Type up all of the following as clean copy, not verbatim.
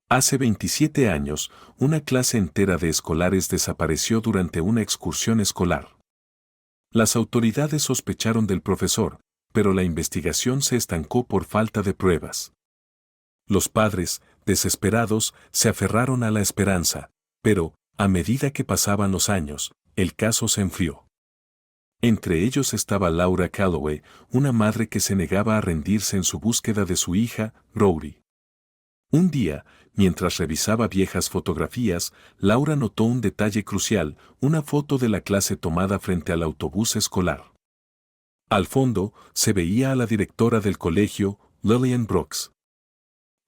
Hace 27 años, una clase entera de escolares desapareció durante una excursión escolar. Las autoridades sospecharon del profesor, pero la investigación se estancó por falta de pruebas. Los padres, desesperados, se aferraron a la esperanza, pero, a medida que pasaban los años, el caso se enfrió. Entre ellos estaba Laura Calloway, una madre que se negaba a rendirse en su búsqueda de su hija, Rory. Un día, mientras revisaba viejas fotografías, Laura notó un detalle crucial, una foto de la clase tomada frente al autobús escolar. Al fondo, se veía a la directora del colegio, Lillian Brooks.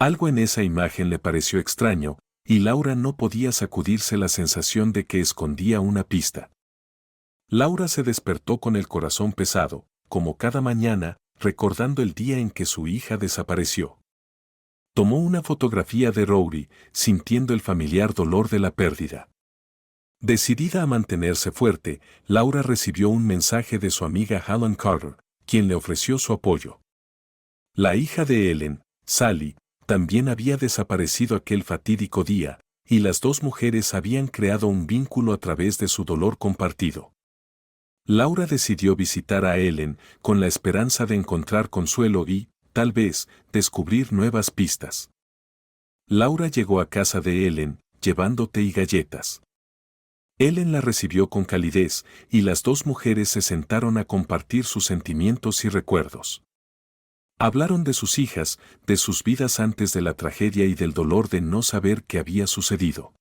Algo en esa imagen le pareció extraño, y Laura no podía sacudirse la sensación de que escondía una pista. Laura se despertó con el corazón pesado, como cada mañana, recordando el día en que su hija desapareció. Tomó una fotografía de Rory, sintiendo el familiar dolor de la pérdida. Decidida a mantenerse fuerte, Laura recibió un mensaje de su amiga Helen Carter, quien le ofreció su apoyo. La hija de Ellen, Sally, también había desaparecido aquel fatídico día, y las dos mujeres habían creado un vínculo a través de su dolor compartido. Laura decidió visitar a Ellen con la esperanza de encontrar consuelo y, tal vez, descubrir nuevas pistas. Laura llegó a casa de Ellen, llevando té y galletas. Ellen la recibió con calidez, y las dos mujeres se sentaron a compartir sus sentimientos y recuerdos. Hablaron de sus hijas, de sus vidas antes de la tragedia y del dolor de no saber qué había sucedido.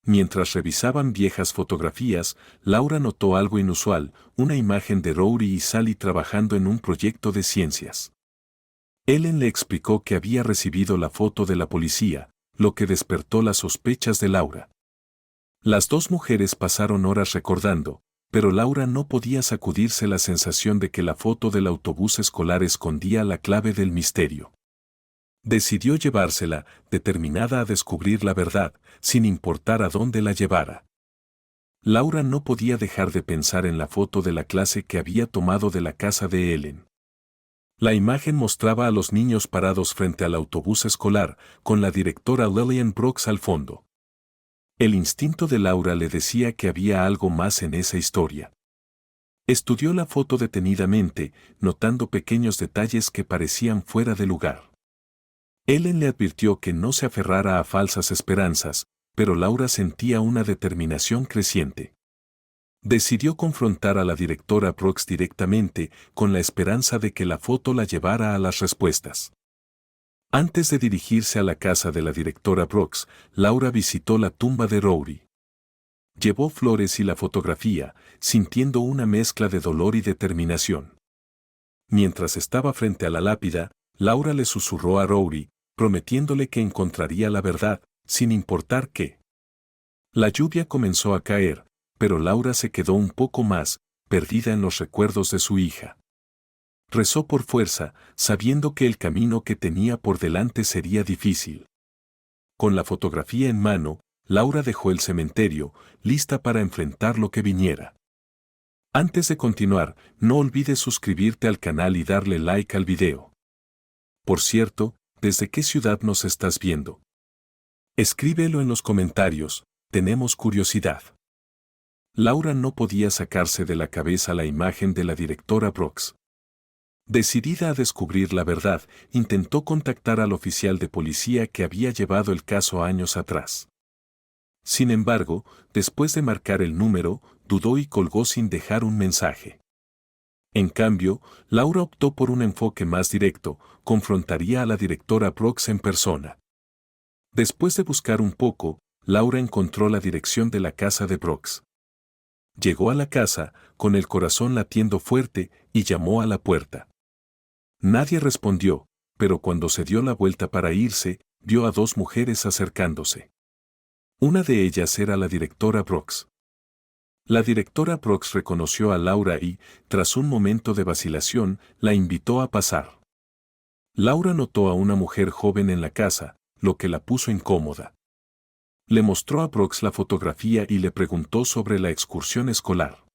Mientras revisaban viejas fotografías, Laura notó algo inusual, una imagen de Rory y Sally trabajando en un proyecto de ciencias. Ellen le explicó que había recibido la foto de la policía, lo que despertó las sospechas de Laura. Las dos mujeres pasaron horas recordando, pero Laura no podía sacudirse la sensación de que la foto del autobús escolar escondía la clave del misterio. Decidió llevársela, determinada a descubrir la verdad, sin importar a dónde la llevara. Laura no podía dejar de pensar en la foto de la clase que había tomado de la casa de Ellen. La imagen mostraba a los niños parados frente al autobús escolar, con la directora Lillian Brooks al fondo. El instinto de Laura le decía que había algo más en esa historia. Estudió la foto detenidamente, notando pequeños detalles que parecían fuera de lugar. Ellen le advirtió que no se aferrara a falsas esperanzas, pero Laura sentía una determinación creciente. Decidió confrontar a la directora Brooks directamente, con la esperanza de que la foto la llevara a las respuestas. Antes de dirigirse a la casa de la directora Brooks, Laura visitó la tumba de Rory. Llevó flores y la fotografía, sintiendo una mezcla de dolor y determinación. Mientras estaba frente a la lápida, Laura le susurró a Rory, prometiéndole que encontraría la verdad, sin importar qué. La lluvia comenzó a caer, pero Laura se quedó un poco más, perdida en los recuerdos de su hija. Rezó por fuerza, sabiendo que el camino que tenía por delante sería difícil. Con la fotografía en mano, Laura dejó el cementerio, lista para enfrentar lo que viniera. Antes de continuar, no olvides suscribirte al canal y darle like al video. Por cierto, ¿desde qué ciudad nos estás viendo? Escríbelo en los comentarios, tenemos curiosidad. Laura no podía sacarse de la cabeza la imagen de la directora Brooks. Decidida a descubrir la verdad, intentó contactar al oficial de policía que había llevado el caso años atrás. Sin embargo, después de marcar el número, dudó y colgó sin dejar un mensaje. En cambio, Laura optó por un enfoque más directo, confrontaría a la directora Brooks en persona. Después de buscar un poco, Laura encontró la dirección de la casa de Brooks. Llegó a la casa, con el corazón latiendo fuerte, y llamó a la puerta. Nadie respondió, pero cuando se dio la vuelta para irse, vio a dos mujeres acercándose. Una de ellas era la directora Brooks. La directora Brooks reconoció a Laura y, tras un momento de vacilación, la invitó a pasar. Laura notó a una mujer joven en la casa, lo que la puso incómoda. Le mostró a Brooks la fotografía y le preguntó sobre la excursión escolar.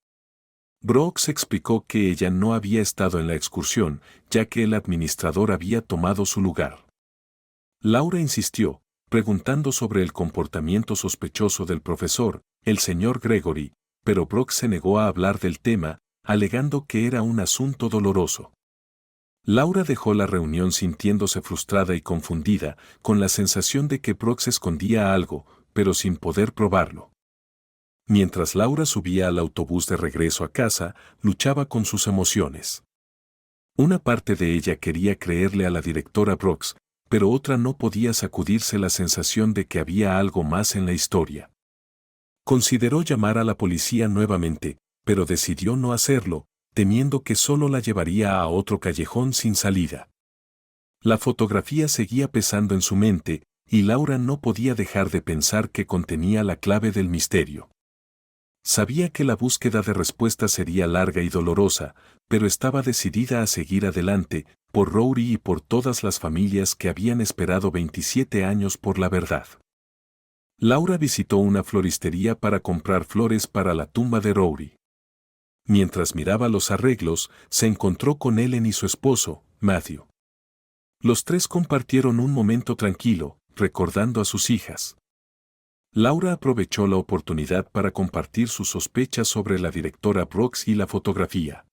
Brooks explicó que ella no había estado en la excursión, ya que el administrador había tomado su lugar. Laura insistió, preguntando sobre el comportamiento sospechoso del profesor, el señor Gregory, pero Brooks se negó a hablar del tema, alegando que era un asunto doloroso. Laura dejó la reunión sintiéndose frustrada y confundida, con la sensación de que Brooks escondía algo, pero sin poder probarlo. Mientras Laura subía al autobús de regreso a casa, luchaba con sus emociones. Una parte de ella quería creerle a la directora Brooks, pero otra no podía sacudirse la sensación de que había algo más en la historia. Consideró llamar a la policía nuevamente, pero decidió no hacerlo, temiendo que solo la llevaría a otro callejón sin salida. La fotografía seguía pesando en su mente, y Laura no podía dejar de pensar que contenía la clave del misterio. Sabía que la búsqueda de respuestas sería larga y dolorosa, pero estaba decidida a seguir adelante, por Rory y por todas las familias que habían esperado 27 años por la verdad. Laura visitó una floristería para comprar flores para la tumba de Rory. Mientras miraba los arreglos, se encontró con Ellen y su esposo, Matthew. Los tres compartieron un momento tranquilo, recordando a sus hijas. Laura aprovechó la oportunidad para compartir sus sospechas sobre la directora Brooks y la fotografía.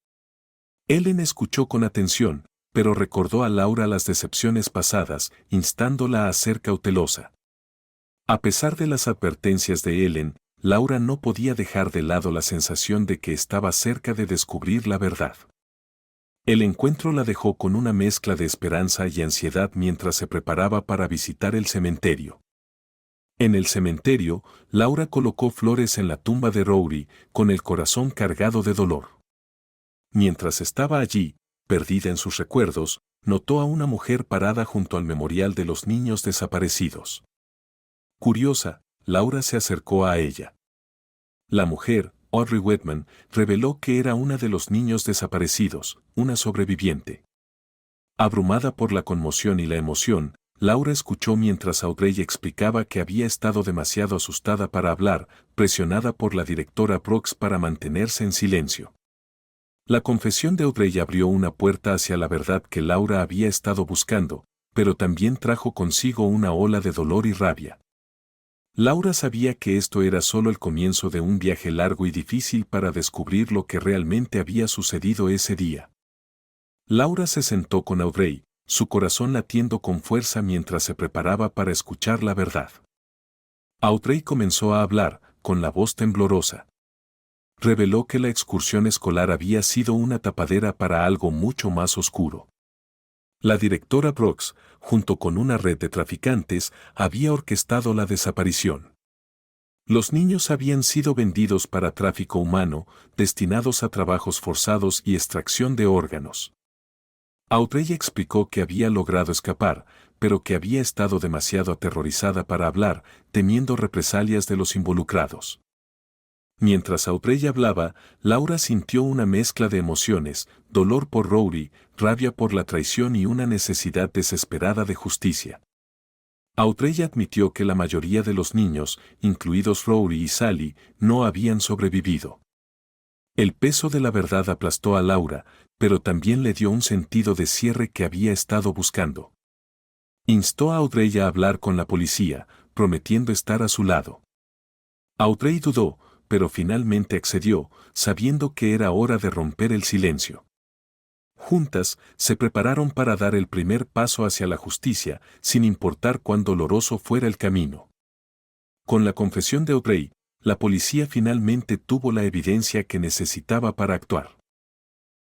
Ellen escuchó con atención, pero recordó a Laura las decepciones pasadas, instándola a ser cautelosa. A pesar de las advertencias de Ellen, Laura no podía dejar de lado la sensación de que estaba cerca de descubrir la verdad. El encuentro la dejó con una mezcla de esperanza y ansiedad mientras se preparaba para visitar el cementerio. En el cementerio, Laura colocó flores en la tumba de Rory, con el corazón cargado de dolor. Mientras estaba allí, perdida en sus recuerdos, notó a una mujer parada junto al memorial de los niños desaparecidos. Curiosa, Laura se acercó a ella. La mujer, Audrey Whitman, reveló que era una de los niños desaparecidos, una sobreviviente. Abrumada por la conmoción y la emoción, Laura escuchó mientras Audrey explicaba que había estado demasiado asustada para hablar, presionada por la directora Brooks para mantenerse en silencio. La confesión de Audrey abrió una puerta hacia la verdad que Laura había estado buscando, pero también trajo consigo una ola de dolor y rabia. Laura sabía que esto era solo el comienzo de un viaje largo y difícil para descubrir lo que realmente había sucedido ese día. Laura se sentó con Audrey, su corazón latiendo con fuerza mientras se preparaba para escuchar la verdad. Audrey comenzó a hablar, con la voz temblorosa. Reveló que la excursión escolar había sido una tapadera para algo mucho más oscuro. La directora Brooks, junto con una red de traficantes, había orquestado la desaparición. Los niños habían sido vendidos para tráfico humano, destinados a trabajos forzados y extracción de órganos. Audrey explicó que había logrado escapar, pero que había estado demasiado aterrorizada para hablar, temiendo represalias de los involucrados. Mientras Audrey hablaba, Laura sintió una mezcla de emociones, dolor por Rory, rabia por la traición y una necesidad desesperada de justicia. Audrey admitió que la mayoría de los niños, incluidos Rory y Sally, no habían sobrevivido. El peso de la verdad aplastó a Laura, pero también le dio un sentido de cierre que había estado buscando. Instó a Audrey a hablar con la policía, prometiendo estar a su lado. Audrey dudó, pero finalmente accedió, sabiendo que era hora de romper el silencio. Juntas, se prepararon para dar el primer paso hacia la justicia, sin importar cuán doloroso fuera el camino. Con la confesión de Audrey, la policía finalmente tuvo la evidencia que necesitaba para actuar.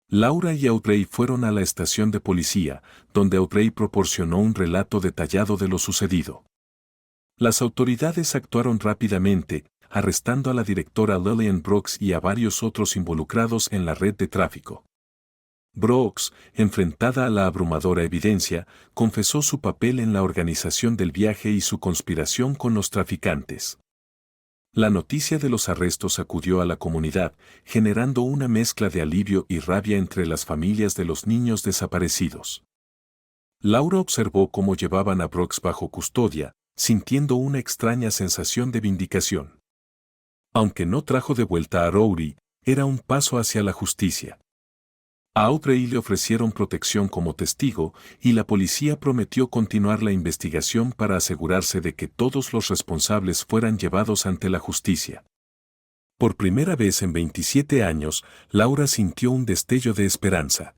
Laura y Audrey fueron a la estación de policía, donde Audrey proporcionó un relato detallado de lo sucedido. Las autoridades actuaron rápidamente, arrestando a la directora Lillian Brooks y a varios otros involucrados en la red de tráfico. Brooks, enfrentada a la abrumadora evidencia, confesó su papel en la organización del viaje y su conspiración con los traficantes. La noticia de los arrestos sacudió a la comunidad, generando una mezcla de alivio y rabia entre las familias de los niños desaparecidos. Laura observó cómo llevaban a Brooks bajo custodia, sintiendo una extraña sensación de vindicación. Aunque no trajo de vuelta a Rory, era un paso hacia la justicia. A Audrey le ofrecieron protección como testigo y la policía prometió continuar la investigación para asegurarse de que todos los responsables fueran llevados ante la justicia. Por primera vez en 27 años, Laura sintió un destello de esperanza.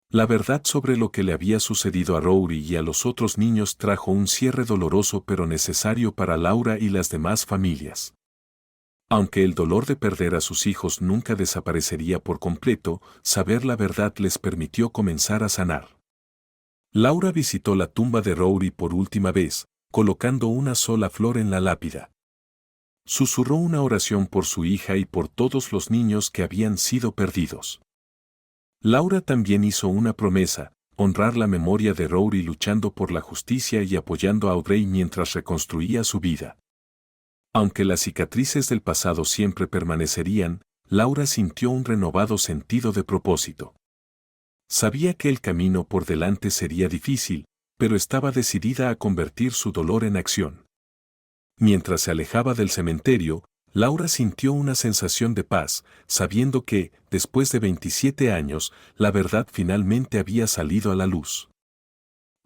La verdad sobre lo que le había sucedido a Rory y a los otros niños trajo un cierre doloroso pero necesario para Laura y las demás familias. Aunque el dolor de perder a sus hijos nunca desaparecería por completo, saber la verdad les permitió comenzar a sanar. Laura visitó la tumba de Rory por última vez, colocando una sola flor en la lápida. Susurró una oración por su hija y por todos los niños que habían sido perdidos. Laura también hizo una promesa: honrar la memoria de Rory luchando por la justicia y apoyando a Audrey mientras reconstruía su vida. Aunque las cicatrices del pasado siempre permanecerían, Laura sintió un renovado sentido de propósito. Sabía que el camino por delante sería difícil, pero estaba decidida a convertir su dolor en acción. Mientras se alejaba del cementerio, Laura sintió una sensación de paz, sabiendo que, después de 27 años, la verdad finalmente había salido a la luz.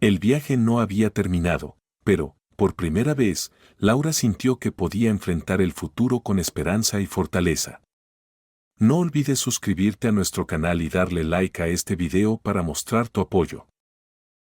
El viaje no había terminado, pero, por primera vez, Laura sintió que podía enfrentar el futuro con esperanza y fortaleza. No olvides suscribirte a nuestro canal y darle like a este video para mostrar tu apoyo.